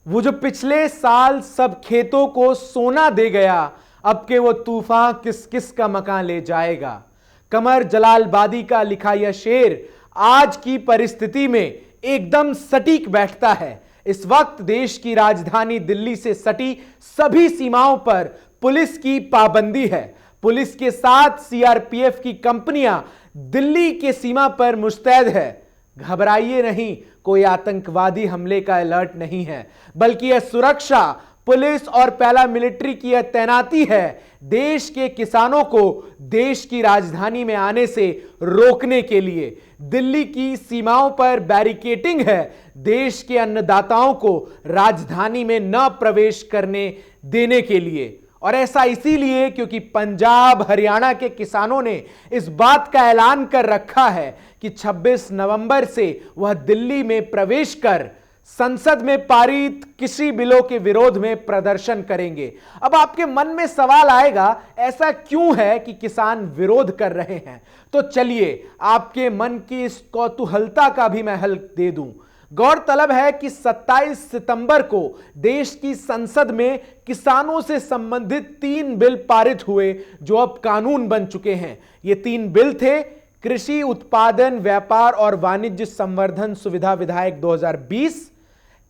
वो जो पिछले साल सब खेतों को सोना दे गया, अब के वो तूफान किस किस का मकान ले जाएगा। कमर जलालबादी का लिखा यह शेर आज की परिस्थिति में एकदम सटीक बैठता है। इस वक्त देश की राजधानी दिल्ली से सटी सभी सीमाओं पर पुलिस की पाबंदी है। पुलिस के साथ सीआरपीएफ की कंपनियां दिल्ली के सीमा पर मुस्तैद है। घबराइए नहीं, कोई आतंकवादी हमले का अलर्ट नहीं है, बल्कि यह सुरक्षा पुलिस और पैरामिलिट्री की यह तैनाती है देश के किसानों को देश की राजधानी में आने से रोकने के लिए। दिल्ली की सीमाओं पर बैरिकेडिंग है देश के अन्नदाताओं को राजधानी में न प्रवेश करने देने के लिए। और ऐसा इसीलिए क्योंकि पंजाब हरियाणा के किसानों ने इस बात का ऐलान कर रखा है कि 26 नवंबर से वह दिल्ली में प्रवेश कर संसद में पारित किसी बिलों के विरोध में प्रदर्शन करेंगे। अब आपके मन में सवाल आएगा, ऐसा क्यों है कि किसान विरोध कर रहे हैं? तो चलिए आपके मन की इस कौतूहलता का भी मैं हल दे दूं। गौरतलब है कि 27 सितंबर को देश की संसद में किसानों से संबंधित 3 बिल पारित हुए जो अब कानून बन चुके हैं। ये 3 बिल थे कृषि उत्पादन व्यापार और वाणिज्य संवर्धन सुविधा विधेयक 2020,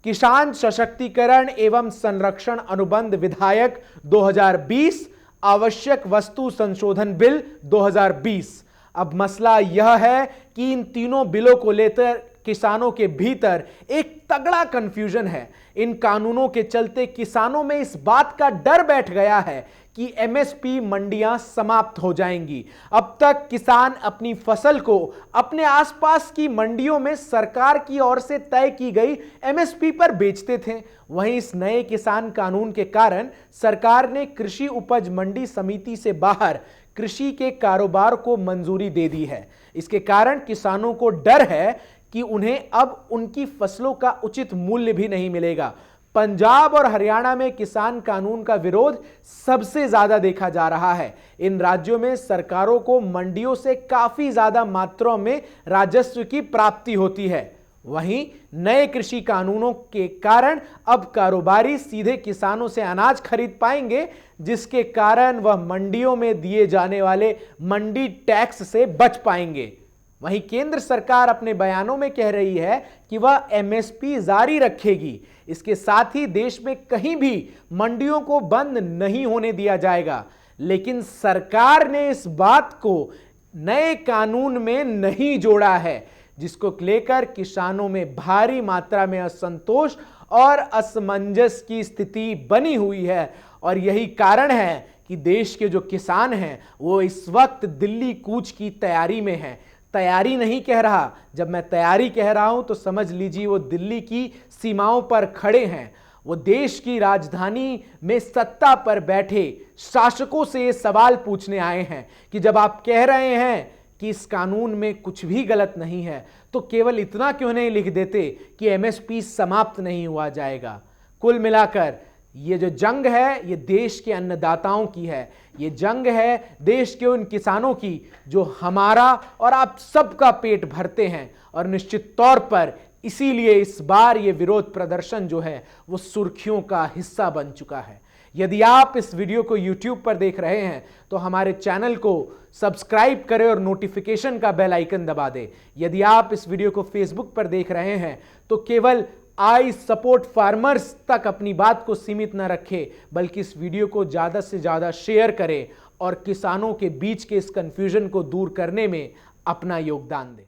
किसान सशक्तिकरण एवं संरक्षण अनुबंध विधेयक 2020, आवश्यक वस्तु संशोधन बिल 2020। अब मसला यह है कि इन तीनों बिलों को लेकर किसानों के भीतर एक तगड़ा कंफ्यूजन है। इन कानूनों के चलते किसानों में इस बात का डर बैठ गया है कि एमएसपी मंडियां समाप्त हो जाएंगी। अब तक किसान अपनी फसल को अपने आसपास की मंडियों में सरकार की ओर से तय की गई एमएसपी पर बेचते थे। वहीं इस नए किसान कानून के कारण सरकार ने कृषि उपज मंडी समिति से बाहर कृषि के कारोबार को मंजूरी दे दी है। इसके कारण किसानों को डर है कि उन्हें अब उनकी फसलों का उचित मूल्य भी नहीं मिलेगा। पंजाब और हरियाणा में किसान कानून का विरोध सबसे ज्यादा देखा जा रहा है। इन राज्यों में सरकारों को मंडियों से काफी ज्यादा मात्रा में राजस्व की प्राप्ति होती है। वहीं नए कृषि कानूनों के कारण अब कारोबारी सीधे किसानों से अनाज खरीद पाएंगे, जिसके कारण वह मंडियों में दिए जाने वाले मंडी टैक्स से बच पाएंगे। वहीं केंद्र सरकार अपने बयानों में कह रही है कि वह एमएसपी जारी रखेगी। इसके साथ ही देश में कहीं भी मंडियों को बंद नहीं होने दिया जाएगा। लेकिन सरकार ने इस बात को नए कानून में नहीं जोड़ा है, जिसको लेकर किसानों में भारी मात्रा में असंतोष और असमंजस की स्थिति बनी हुई है। और यही कारण है कि देश के जो किसान हैं वो इस वक्त दिल्ली कूच की तैयारी में हैं। तैयारी नहीं कह रहा, जब मैं तैयारी कह रहा हूं तो समझ लीजिए वो दिल्ली की सीमाओं पर खड़े हैं। वो देश की राजधानी में सत्ता पर बैठे शासकों से ये सवाल पूछने आए हैं कि जब आप कह रहे हैं कि इस कानून में कुछ भी गलत नहीं है, तो केवल इतना क्यों नहीं लिख देते कि एमएसपी समाप्त नहीं हुआ जाएगा। कुल मिलाकर ये जो जंग है ये देश के अन्नदाताओं की है। ये जंग है देश के उन किसानों की जो हमारा और आप सबका पेट भरते हैं। और निश्चित तौर पर इसीलिए इस बार ये विरोध प्रदर्शन जो है वो सुर्खियों का हिस्सा बन चुका है। यदि आप इस वीडियो को YouTube पर देख रहे हैं तो हमारे चैनल को सब्सक्राइब करें और नोटिफिकेशन का बेल आइकन दबा दें। यदि आप इस वीडियो को Facebook पर देख रहे हैं तो केवल आई सपोर्ट फार्मर्स तक अपनी बात को सीमित न रखें, बल्कि इस वीडियो को ज़्यादा से ज़्यादा शेयर करें और किसानों के बीच के इस कंफ्यूजन को दूर करने में अपना योगदान दें।